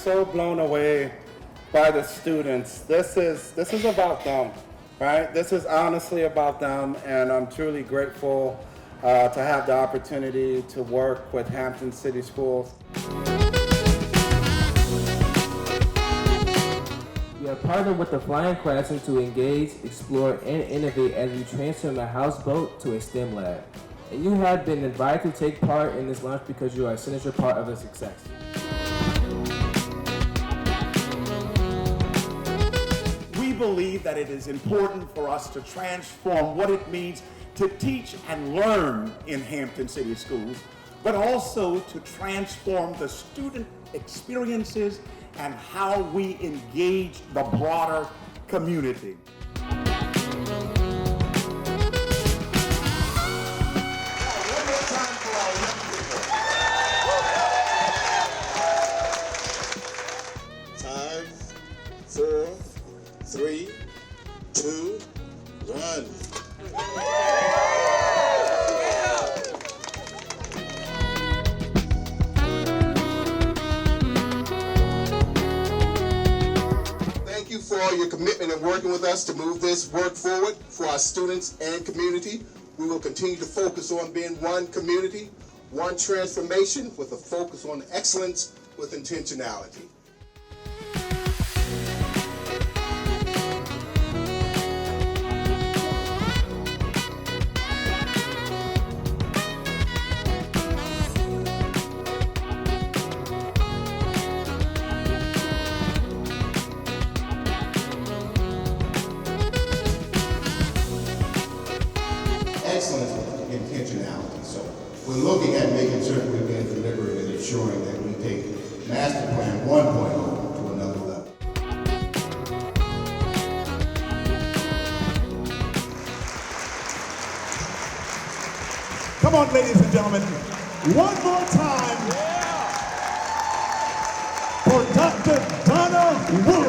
so blown away by the students. This is about them, right? This is honestly about them, and I'm truly grateful to have the opportunity to work with Hampton City Schools. We have partnered with the Flying Classroom to engage, explore, and innovate as we transform a houseboat to a STEM+Lab. And you have been invited to take part in this launch because you are a signature part of the success. We believe that it is important for us to transform what it means to teach and learn in Hampton City Schools, but also to transform the student experiences and how we engage the broader community. Five, four, three, two, one. Thank you for your commitment in working with us to move this work forward for our students and community. We will continue to focus on being one community, one transformation with a focus on excellence with intentionality. Excellence with intentionality. So we're looking at making certain we're being deliberate and ensuring that we take Master Plan 1.0 to another level. Come on, ladies and gentlemen, one more time for Dr. Donna Wood.